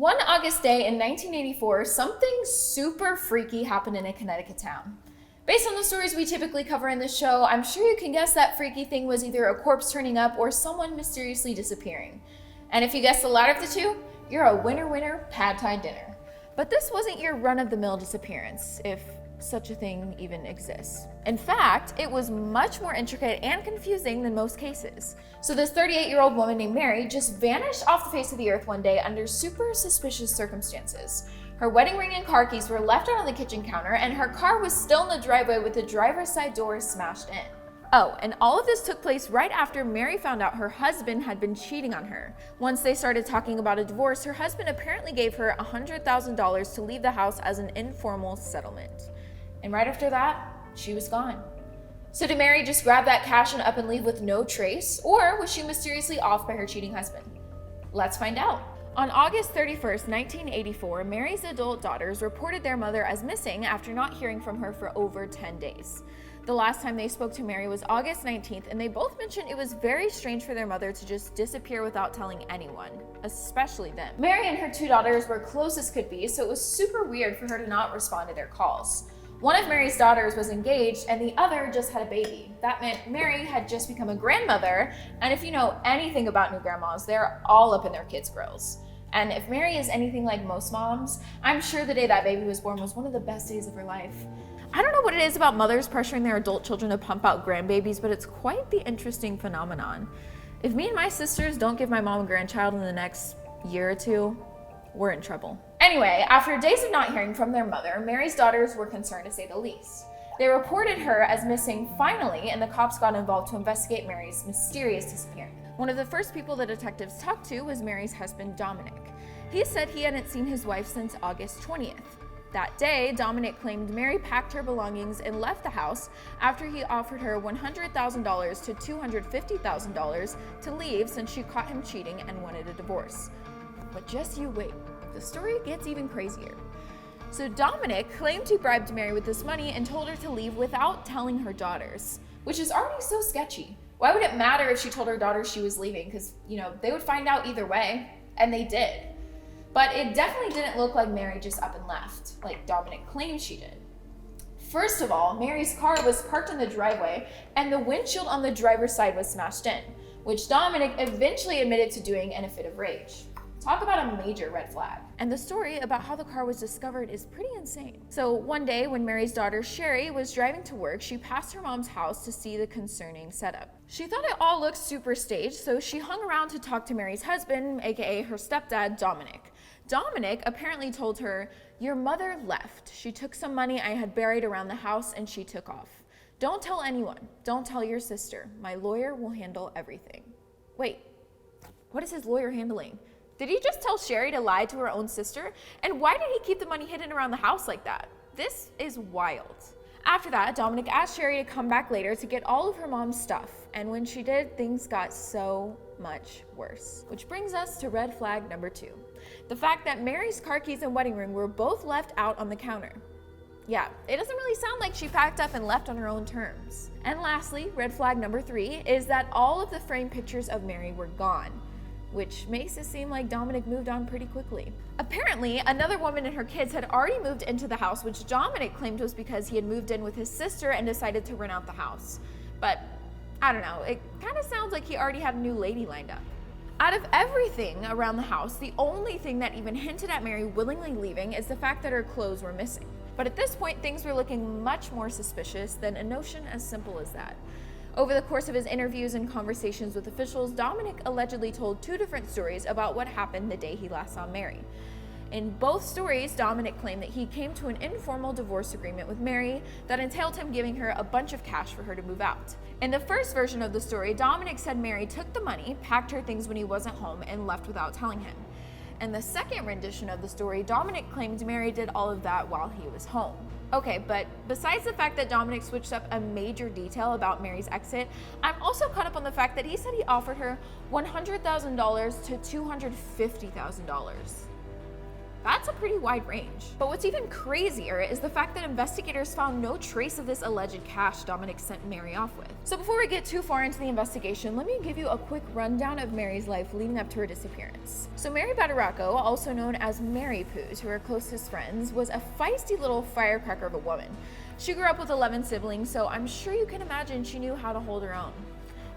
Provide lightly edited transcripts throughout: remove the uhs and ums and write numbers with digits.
One August day in 1984, something super freaky happened in a Connecticut town. Based on the stories we typically cover in this show, I'm sure you can guess that freaky thing was either a corpse turning up or someone mysteriously disappearing. And if you guessed the latter of the two, you're a winner, pad thai dinner. But this wasn't your run-of-the-mill disappearance, if such a thing even exists. In fact, it was much more intricate and confusing than most cases. So this 38-year-old woman named Mary just vanished off the face of the earth one day under super suspicious circumstances. Her wedding ring and car keys were left out on the kitchen counter, and her car was still in the driveway with the driver's side doors smashed in. Oh, and all of this took place right after Mary found out her husband had been cheating on her. Once they started talking about a divorce, her husband apparently gave her $100,000 to leave the house as an informal settlement. And right after that, she was gone. So did Mary just grab that cash and up and leave with no trace, or was she mysteriously off by her cheating husband? Let's find out. On August 31st, 1984, Mary's adult daughters reported their mother as missing after not hearing from her for over 10 days. The last time they spoke to Mary was August 19th, and they both mentioned it was very strange for their mother to just disappear without telling anyone, especially them. Mary and her two daughters were close as could be, so it was super weird for her to not respond to their calls. One of Mary's daughters was engaged and the other just had a baby. That meant Mary had just become a grandmother, and if you know anything about new grandmas, they're all up in their kids' grills. And if Mary is anything like most moms, I'm sure the day that baby was born was one of the best days of her life. I don't know what it is about mothers pressuring their adult children to pump out grandbabies, but it's quite the interesting phenomenon. If me and my sisters don't give my mom a grandchild in the next year or two, we're in trouble. Anyway, after days of not hearing from their mother, Mary's daughters were concerned to say the least. They reported her as missing finally, and the cops got involved to investigate Mary's mysterious disappearance. One of the first people the detectives talked to was Mary's husband, Dominic. He said he hadn't seen his wife since August 20th. That day, Dominic claimed Mary packed her belongings and left the house after he offered her $100,000 to $250,000 to leave since she caught him cheating and wanted a divorce. But just you wait, the story gets even crazier. So Dominic claimed he bribed Mary with this money and told her to leave without telling her daughters, which is already so sketchy. Why would it matter if she told her daughters she was leaving? Because, they would find out either way, and they did. But it definitely didn't look like Mary just up and left, like Dominic claimed she did. First of all, Mary's car was parked in the driveway, and the windshield on the driver's side was smashed in, which Dominic eventually admitted to doing in a fit of rage. Talk about a major red flag. And the story about how the car was discovered is pretty insane. So one day when Mary's daughter Sherry was driving to work, she passed her mom's house to see the concerning setup. She thought it all looked super staged, so she hung around to talk to Mary's husband, aka her stepdad, Dominic. Dominic apparently told her, "Your mother left. She took some money I had buried around the house and she took off. Don't tell anyone. Don't tell your sister. My lawyer will handle everything." Wait, what is his lawyer handling? Did he just tell Sherry to lie to her own sister? And why did he keep the money hidden around the house like that? This is wild. After that, Dominic asked Sherry to come back later to get all of her mom's stuff. And when she did, things got so much worse. Which brings us to red flag number 2. The fact that Mary's car keys and wedding ring were both left out on the counter. Yeah, it doesn't really sound like she packed up and left on her own terms. And lastly, red flag number 3 is that all of the framed pictures of Mary were gone, which makes it seem like Dominic moved on pretty quickly. Apparently, another woman and her kids had already moved into the house, which Dominic claimed was because he had moved in with his sister and decided to rent out the house. But I don't know, it kind of sounds like he already had a new lady lined up. Out of everything around the house, the only thing that even hinted at Mary willingly leaving is the fact that her clothes were missing. But at this point, things were looking much more suspicious than a notion as simple as that. Over the course of his interviews and conversations with officials, Dominic allegedly told 2 different stories about what happened the day he last saw Mary. In both stories, Dominic claimed that he came to an informal divorce agreement with Mary that entailed him giving her a bunch of cash for her to move out. In the first version of the story, Dominic said Mary took the money, packed her things when he wasn't home, and left without telling him. In the second rendition of the story, Dominic claimed Mary did all of that while he was home. Okay, but besides the fact that Dominic switched up a major detail about Mary's exit, I'm also caught up on the fact that he said he offered her $100,000 to $250,000. That's a pretty wide range. But what's even crazier is the fact that investigators found no trace of this alleged cash Dominic sent Mary off with. So before we get too far into the investigation, let me give you a quick rundown of Mary's life leading up to her disappearance. So Mary Badaracco, also known as Mary Poo to her closest friends, was a feisty little firecracker of a woman. She grew up with 11 siblings, so I'm sure you can imagine she knew how to hold her own.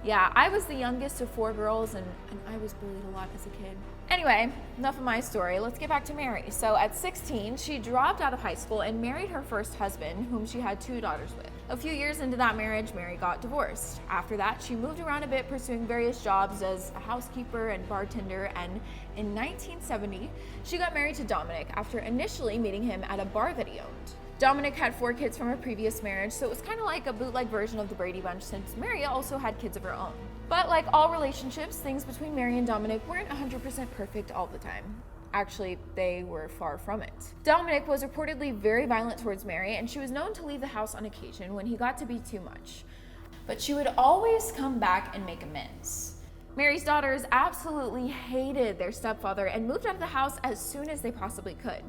Yeah, I was the youngest of 4 girls, and I was bullied a lot as a kid. Anyway, enough of my story. Let's get back to Mary. So at 16, she dropped out of high school and married her first husband, whom she had 2 daughters with. A few years into that marriage, Mary got divorced. After that, she moved around a bit, pursuing various jobs as a housekeeper and bartender, and in 1970, she got married to Dominic after initially meeting him at a bar that he owned. Dominic had 4 kids from a previous marriage, so it was kind of like a bootleg version of the Brady Bunch, since Mary also had kids of her own. But like all relationships, things between Mary and Dominic weren't 100% perfect all the time. Actually, they were far from it. Dominic was reportedly very violent towards Mary, and she was known to leave the house on occasion when he got to be too much. But she would always come back and make amends. Mary's daughters absolutely hated their stepfather and moved out of the house as soon as they possibly could.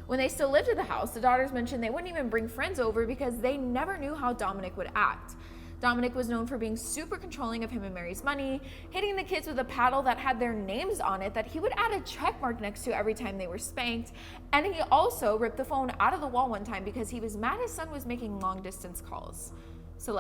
When they still lived at the house, the daughters mentioned they wouldn't even bring friends over because they never knew how Dominic would act. Dominic was known for being super controlling of him and Mary's money, hitting the kids with a paddle that had their names on it that he would add a check mark next to every time they were spanked, and he also ripped the phone out of the wall one time because he was mad his son was making long distance calls. So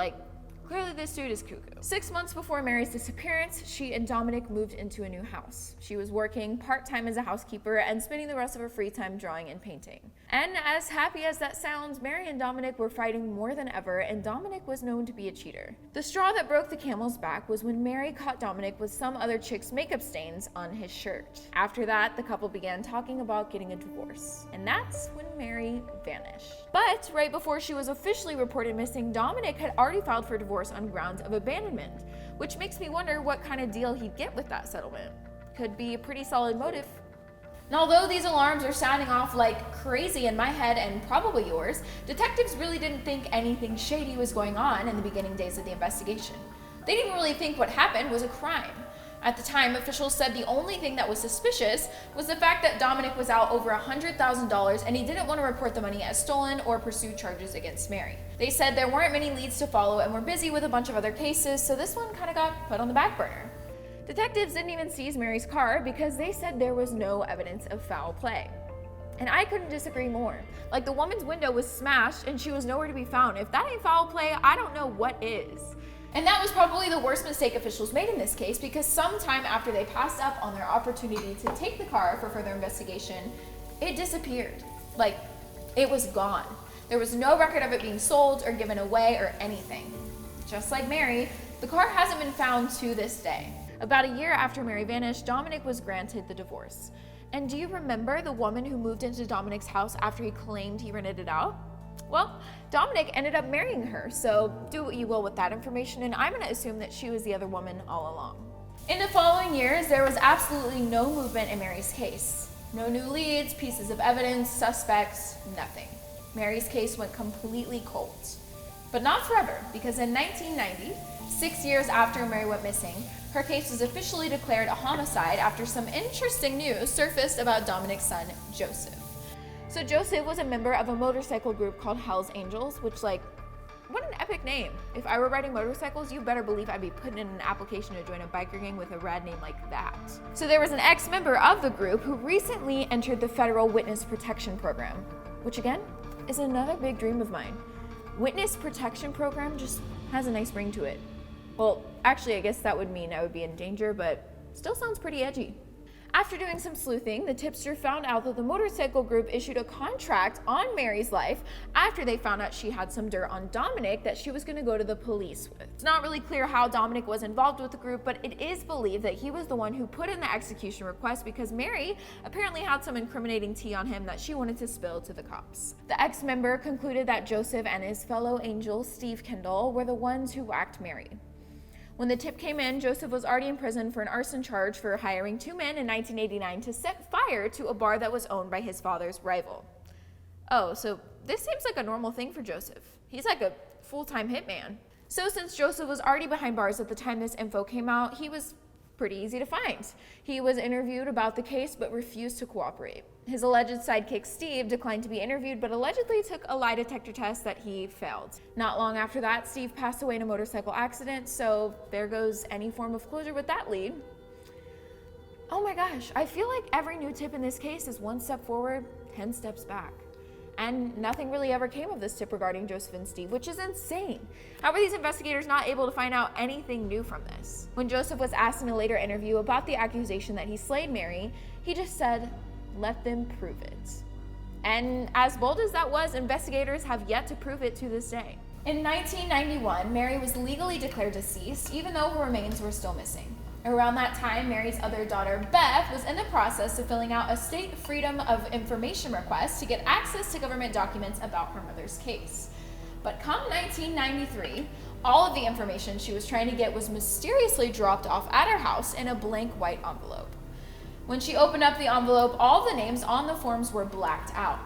clearly this dude is cuckoo. 6 months before Mary's disappearance, she and Dominic moved into a new house. She was working part-time as a housekeeper and spending the rest of her free time drawing and painting. And as happy as that sounds, Mary and Dominic were fighting more than ever, and Dominic was known to be a cheater. The straw that broke the camel's back was when Mary caught Dominic with some other chick's makeup stains on his shirt. After that, the couple began talking about getting a divorce. And that's when Mary vanished. But right before she was officially reported missing, Dominic had already filed for divorce on grounds of abandonment, which makes me wonder what kind of deal he'd get with that settlement. Could be a pretty solid motive. And although these alarms are sounding off like crazy in my head and probably yours, detectives really didn't think anything shady was going on in the beginning days of the investigation. They didn't really think what happened was a crime. At the time, officials said the only thing that was suspicious was the fact that Dominic was out over $100,000 and he didn't want to report the money as stolen or pursue charges against Mary. They said there weren't many leads to follow and were busy with a bunch of other cases, so this one kind of got put on the back burner. Detectives didn't even seize Mary's car because they said there was no evidence of foul play. And I couldn't disagree more. The woman's window was smashed and she was nowhere to be found. If that ain't foul play, I don't know what is. And that was probably the worst mistake officials made in this case, because sometime after they passed up on their opportunity to take the car for further investigation, it disappeared. It was gone. There was no record of it being sold or given away or anything. Just like Mary, the car hasn't been found to this day. About a year after Mary vanished, Dominic was granted the divorce. And do you remember the woman who moved into Dominic's house after he claimed he rented it out? Well, Dominic ended up marrying her, so do what you will with that information, and I'm going to assume that she was the other woman all along. In the following years, there was absolutely no movement in Mary's case. No new leads, pieces of evidence, suspects, nothing. Mary's case went completely cold. But not forever, because in 1990, 6 years after Mary went missing, her case was officially declared a homicide after some interesting news surfaced about Dominic's son, Joseph. So Joseph was a member of a motorcycle group called Hell's Angels, which what an epic name. If I were riding motorcycles, you better believe I'd be putting in an application to join a biker gang with a rad name like that. So there was an ex-member of the group who recently entered the Federal Witness Protection Program, which again, is another big dream of mine. Witness Protection Program just has a nice ring to it. Well, actually, I guess that would mean I would be in danger, but still sounds pretty edgy. After doing some sleuthing, the tipster found out that the motorcycle group issued a contract on Mary's life after they found out she had some dirt on Dominic that she was going to go to the police with. It's not really clear how Dominic was involved with the group, but it is believed that he was the one who put in the execution request because Mary apparently had some incriminating tea on him that she wanted to spill to the cops. The ex-member concluded that Joseph and his fellow angel, Steve Kendall, were the ones who whacked Mary. When the tip came in, Joseph was already in prison for an arson charge for hiring 2 men in 1989 to set fire to a bar that was owned by his father's rival. Oh, so this seems like a normal thing for Joseph. He's like a full-time hitman. So since Joseph was already behind bars at the time this info came out, he was pretty easy to find. He was interviewed about the case but refused to cooperate. His alleged sidekick Steve declined to be interviewed but allegedly took a lie detector test that he failed. Not long after that, Steve passed away in a motorcycle accident, so there goes any form of closure with that lead. Oh my gosh, I feel like every new tip in this case is one step forward, 10 steps back. And nothing really ever came of this tip regarding Joseph and Steve, which is insane. How were these investigators not able to find out anything new from this? When Joseph was asked in a later interview about the accusation that he slayed Mary, he just said, "Let them prove it." And as bold as that was, investigators have yet to prove it to this day. In 1991, Mary was legally declared deceased, even though her remains were still missing. Around that time, Mary's other daughter, Beth, was in the process of filling out a state freedom of information request to get access to government documents about her mother's case. But come 1993, all of the information she was trying to get was mysteriously dropped off at her house in a blank white envelope. When she opened up the envelope, all the names on the forms were blacked out.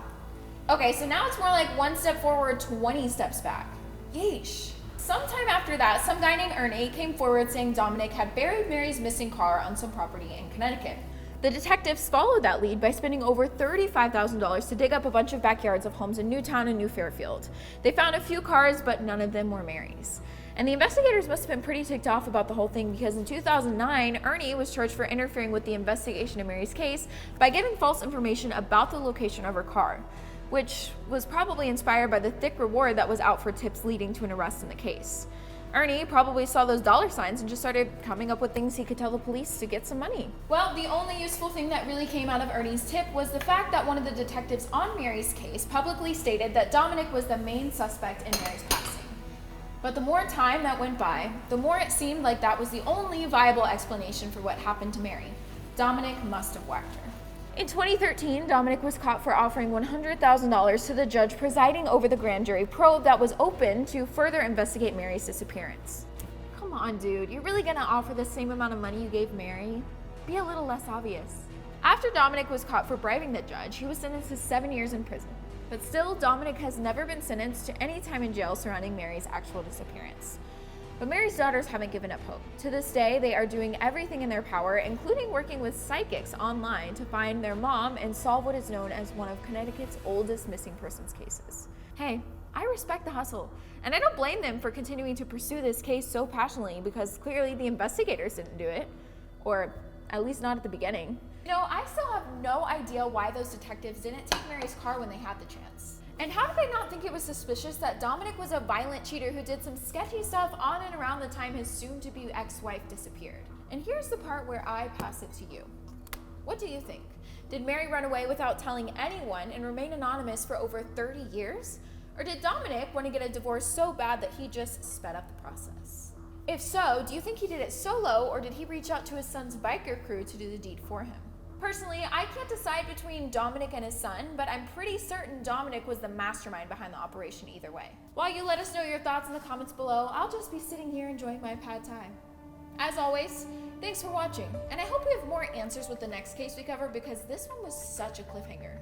Okay, so now it's more like one step forward, 20 steps back. Yeesh. Sometime after that, some guy named Ernie came forward saying Dominic had buried Mary's missing car on some property in Connecticut. The detectives followed that lead by spending over $35,000 to dig up a bunch of backyards of homes in Newtown and New Fairfield. They found a few cars, but none of them were Mary's. And the investigators must have been pretty ticked off about the whole thing because in 2009, Ernie was charged for interfering with the investigation of Mary's case by giving false information about the location of her car, which was probably inspired by the thick reward that was out for tips leading to an arrest in the case. Ernie probably saw those dollar signs and just started coming up with things he could tell the police to get some money. Well, the only useful thing that really came out of Ernie's tip was the fact that one of the detectives on Mary's case publicly stated that Dominic was the main suspect in Mary's passing. But the more time that went by, the more it seemed like that was the only viable explanation for what happened to Mary. Dominic must have whacked her. In 2013, Dominic was caught for offering $100,000 to the judge presiding over the grand jury probe that was open to further investigate Mary's disappearance. Come on, dude, you're really gonna offer the same amount of money you gave Mary? Be a little less obvious. After Dominic was caught for bribing the judge, he was sentenced to 7 years in prison. But still, Dominic has never been sentenced to any time in jail surrounding Mary's actual disappearance. But Mary's daughters haven't given up hope. To this day, they are doing everything in their power, including working with psychics online to find their mom and solve what is known as one of Connecticut's oldest missing persons cases. Hey, I respect the hustle, and I don't blame them for continuing to pursue this case so passionately because clearly the investigators didn't do it, or at least not at the beginning. You know, I still have no idea why those detectives didn't take Mary's car when they had the chance. And how did they not think it was suspicious that Dominic was a violent cheater who did some sketchy stuff on and around the time his soon-to-be ex-wife disappeared? And here's the part where I pass it to you. What do you think? Did Mary run away without telling anyone and remain anonymous for over 30 years? Or did Dominic want to get a divorce so bad that he just sped up the process? If so, do you think he did it solo, or did he reach out to his son's biker crew to do the deed for him? Personally, I can't decide between Dominic and his son, but I'm pretty certain Dominic was the mastermind behind the operation either way. While you let us know your thoughts in the comments below, I'll just be sitting here enjoying my pad thai. As always, thanks for watching, and I hope we have more answers with the next case we cover because this one was such a cliffhanger.